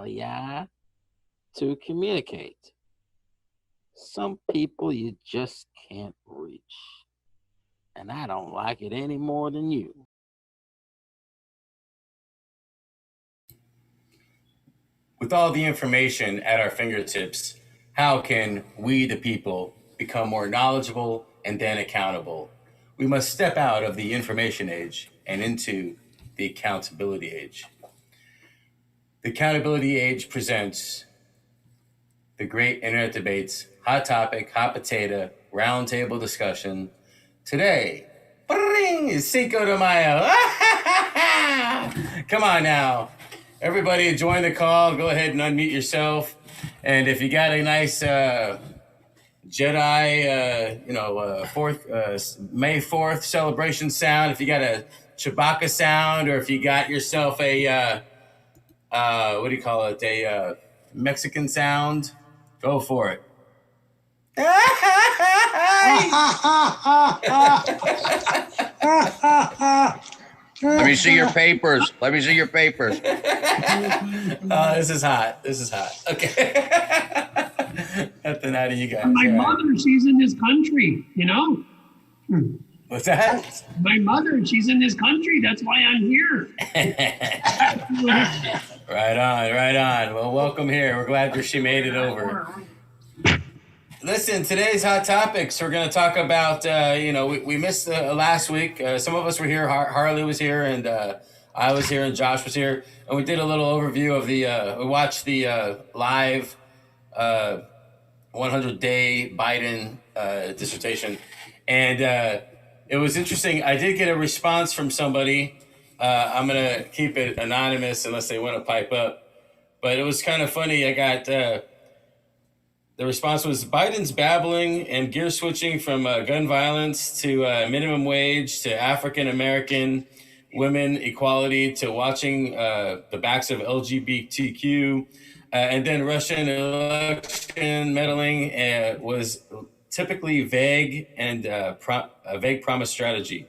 Yeah, to communicate. Some people you just can't reach. And I don't like it any more than you. With all the information at our fingertips, how can we, the people, become more knowledgeable and then accountable? We must step out of the information age and into the accountability age. The accountability age presents the great internet debates, hot topic, hot potato, roundtable discussion. Today, is Cinco de Mayo. Come on now. Everybody join the call. Go ahead and unmute yourself. And if you got a nice Jedi, May 4th celebration sound, if you got a Chewbacca sound, or if you got yourself a, a Mexican sound, go for it. Let me see your papers. This is hot. Okay. Nothing out of you guys. My mother, she's in this country, What's that? My mother, she's in this country. That's why I'm here. Right on. Well, welcome here. We're glad that she made it over. Listen, today's hot topics. We're going to talk about, we missed last week. Some of us were here. Harley was here, and I was here, and Josh was here. And we did a little overview of we watched the live 100-day Biden dissertation. And it was interesting. I did get a response from somebody. I'm going to keep it anonymous unless they want to pipe up. But it was kind of funny. I got... The response was Biden's babbling and gear switching from gun violence to minimum wage to African-American women equality to watching the backs of LGBTQ and then Russian election meddling was typically vague and a vague promise strategy.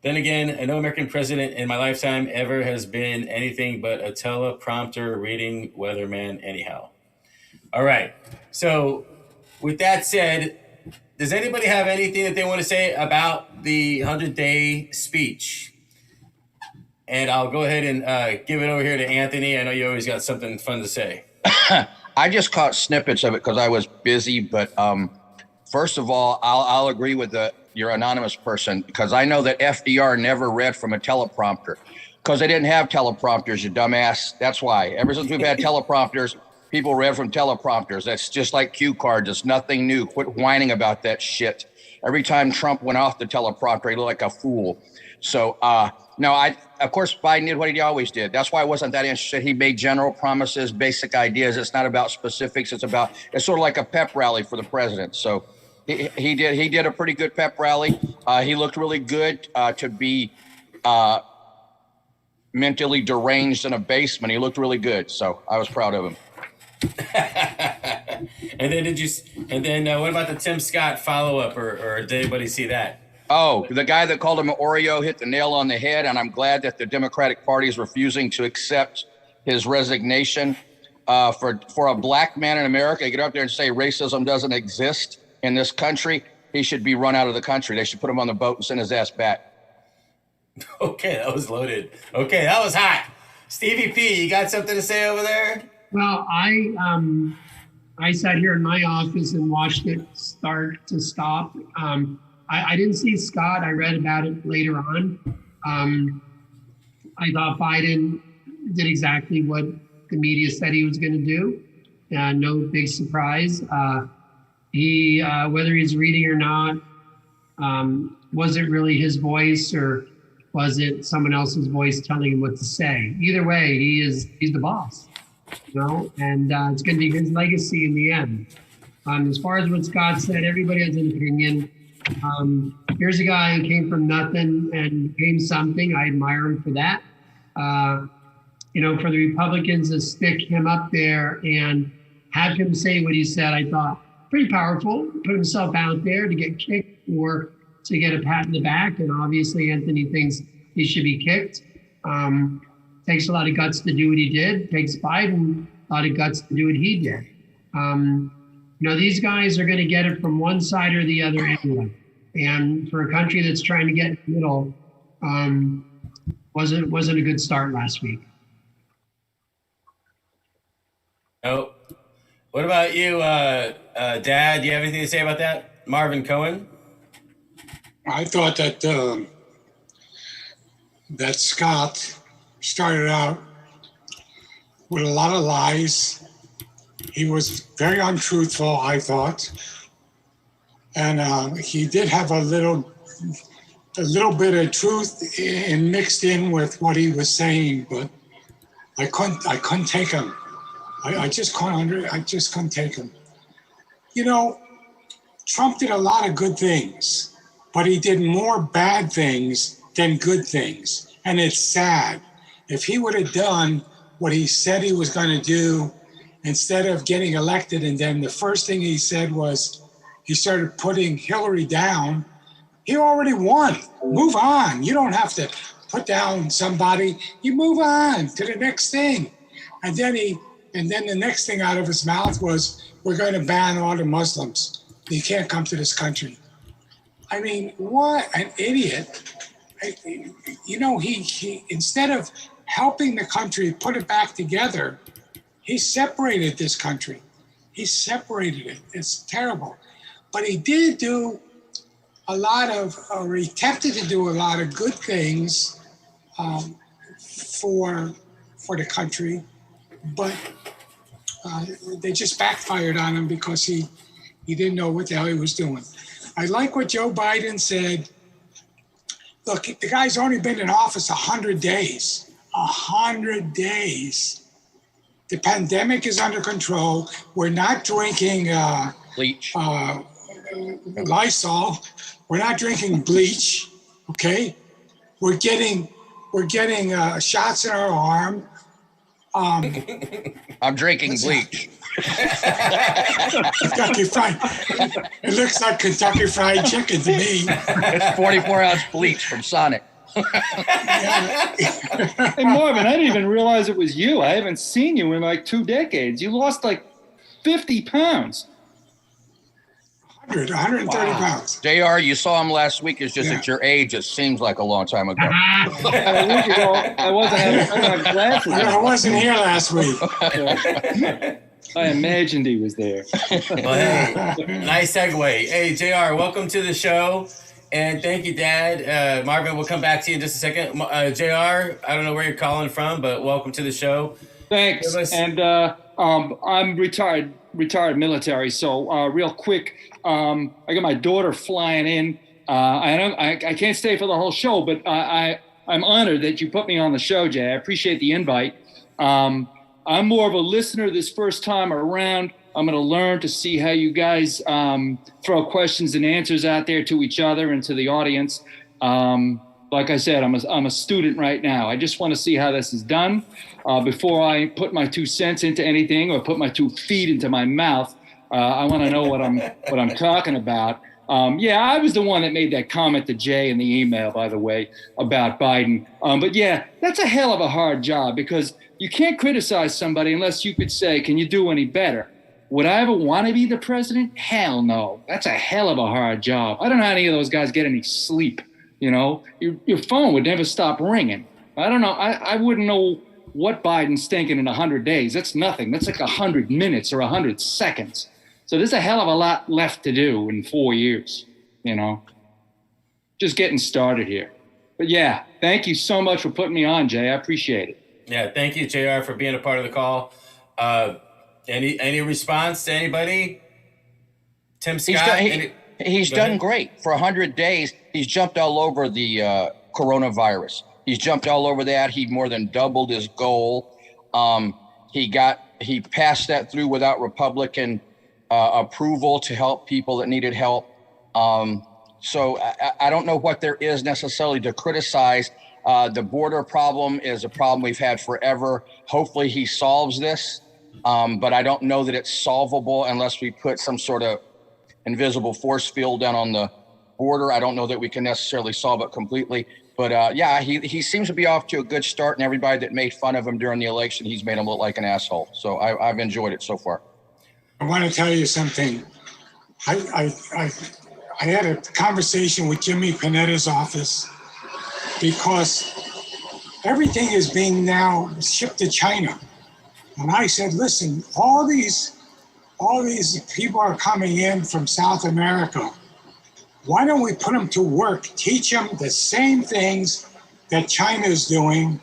Then again, no American president in my lifetime ever has been anything but a teleprompter reading weatherman anyhow. All right. So with that said, does anybody have anything that they want to say about the 100-day speech? And I'll go ahead and give it over here to Anthony. I know you always got something fun to say. I just caught snippets of it because I was busy. But first of all, I'll agree with your anonymous person because I know that FDR never read from a teleprompter because they didn't have teleprompters, you dumbass. That's why. Ever since we've had teleprompters, people read from teleprompters. That's just like cue cards. It's nothing new. Quit whining about that shit. Every time Trump went off the teleprompter, he looked like a fool. So, of course, Biden did what he always did. That's why I wasn't that interested. He made general promises, basic ideas. It's not about specifics. It's sort of like a pep rally for the president. So he did a pretty good pep rally. He looked really good to be mentally deranged in a basement. He looked really good. So I was proud of him. And then what about the Tim Scott follow-up or did anybody see that? Oh, the guy that called him an Oreo hit the nail on the head, and I'm glad that the Democratic Party is refusing to accept his resignation. For a black man in America to get up there and say racism doesn't exist in this country, he should be run out of the country. They should put him on the boat and send his ass back. Okay, that was loaded. Okay, that was hot. Stevie P, you got something to say over there? Well, I sat here in my office and watched it start to stop. I didn't see Scott. I read about it later on. I thought Biden did exactly what the media said he was going to do. No big surprise. He, whether he's reading or not, was it really his voice or was it someone else's voice telling him what to say? Either way, he's the boss, and it's going to be his legacy in the end. As far as what Scott said, everybody has an opinion. Here's a guy who came from nothing and became something. I admire him for that. for the Republicans to stick him up there and have him say what he said, I thought pretty powerful. Put himself out there to get kicked or to get a pat in the back. And obviously Anthony thinks he should be kicked. Takes a lot of guts to do what he did. Takes Biden a lot of guts to do what he did. These guys are going to get it from one side or the other anyway. And for a country that's trying to get in the middle, wasn't a good start last week. Oh, what about you, Dad? Do you have anything to say about that? Marvin Cohen? I thought that Scott started out with a lot of lies. He was very untruthful, I thought. And he did have a little bit of truth mixed in with what he was saying, but I couldn't take him. I just couldn't take him. Trump did a lot of good things, but he did more bad things than good things. And it's sad. If he would have done what he said he was going to do, instead of getting elected, and then the first thing he said was he started putting Hillary down, he already won. Move on. You don't have to put down somebody. You move on to the next thing. And then the next thing out of his mouth was, we're going to ban all the Muslims. You can't come to this country. I mean, what an idiot. He instead of helping the country put it back together, he separated this country. He separated it. It's terrible. But he did do or he attempted to do a lot of good things for the country, but they just backfired on him because he didn't know what the hell he was doing. I like what Joe Biden said. Look, the guy's only been in office 100 days. 100 days. The pandemic is under control. We're not drinking Bleach. Lysol. We're not drinking bleach. Okay, we're getting shots in our arm. I'm drinking bleach. Kentucky Fried. It looks like Kentucky Fried Chicken to me. It's 44-ounce bleach from Sonic. Hey, Marvin, I didn't even realize it was you. I haven't seen you in like 2 decades. You lost like 50 pounds. 130 pounds. JR, you saw him last week. It's just at your age, it seems like a long time ago. A week ago, I wasn't having glasses. I wasn't here last week. I imagined he was there. Well, hey, nice segue. Hey, JR, welcome to the show. And thank you, Dad. Marvin, we'll come back to you in just a second. JR, I don't know where you're calling from, but welcome to the show. Thanks. And I'm retired military, so real quick, I got my daughter flying in. I can't stay for the whole show, but I'm honored that you put me on the show, Jay. I appreciate the invite. I'm more of a listener this first time around. I'm going to learn to see how you guys throw questions and answers out there to each other and to the audience. Like I said, I'm a student right now. I just want to see how this is done before I put my 2 cents into anything or put my 2 feet into my mouth. I want to know what I'm talking about. Yeah, I was the one that made that comment to Jay in the email, by the way, about Biden. But yeah, that's a hell of a hard job because you can't criticize somebody unless you could say, can you do any better? Would I ever want to be the president? Hell no. That's a hell of a hard job. I don't know how any of those guys get any sleep. Your phone would never stop ringing. I don't know. I wouldn't know what Biden's thinking in 100 days. That's nothing. That's like 100 minutes or 100 seconds. So there's a hell of a lot left to do in 4 years, Just getting started here. But yeah, thank you so much for putting me on, Jay. I appreciate it. Yeah, thank you, JR, for being a part of the call. Any response to anybody? Tim Scott? He's done great. For 100 days, he's jumped all over the coronavirus. He's jumped all over that. He more than doubled his goal. He passed that through without Republican approval to help people that needed help. So I don't know what there is necessarily to criticize The border problem is a problem we've had forever. Hopefully he solves this, but I don't know that it's solvable unless we put some sort of invisible force field down on the border. I don't know that we can necessarily solve it completely. But yeah, he seems to be off to a good start, and everybody that made fun of him during the election, he's made him look like an asshole. So I've enjoyed it so far. I want to tell you something. I had a conversation with Jimmy Panetta's office because everything is being now shipped to China. And I said, listen, all these people are coming in from South America. Why don't we put them to work, teach them the same things that China is doing,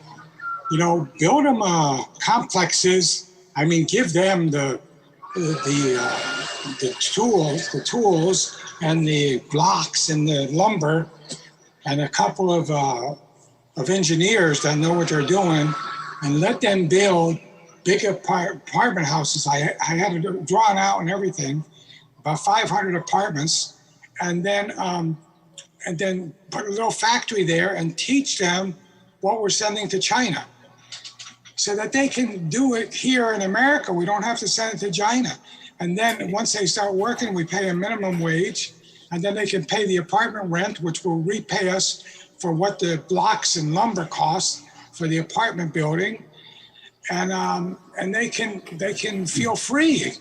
build them complexes. I mean, give them the tools and the blocks and the lumber and a couple of engineers that know what they're doing, and let them build big apartment houses. I had it drawn out and everything, about 500 apartments, and then put a little factory there and teach them what we're sending to China, so that they can do it here in America. We don't have to send it to China. And then once they start working, we pay a minimum wage, and then they can pay the apartment rent, which will repay us for what the blocks and lumber cost for the apartment building. And they can feel free.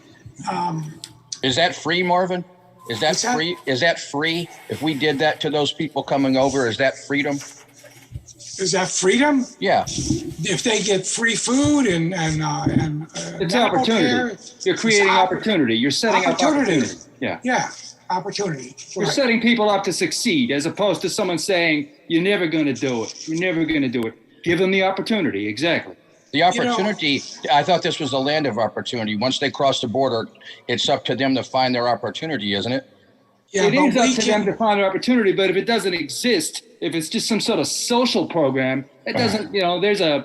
Is that free, Marvin? Is that free? Is that free? If we did that to those people coming over, is that freedom? Is that freedom? Yeah. If they get free food and It's opportunity. You're creating opportunity. You're setting up opportunity. Yeah. Yeah. Opportunity. You're setting people up to succeed, as opposed to someone saying, you're never going to do it. You're never going to do it. Give them the opportunity. Exactly. The opportunity, I thought this was a land of opportunity. Once they cross the border, it's up to them to find their opportunity, isn't it? Yeah, it is up to them to find an opportunity, but if it doesn't exist, if it's just some sort of social program, it doesn't, there's a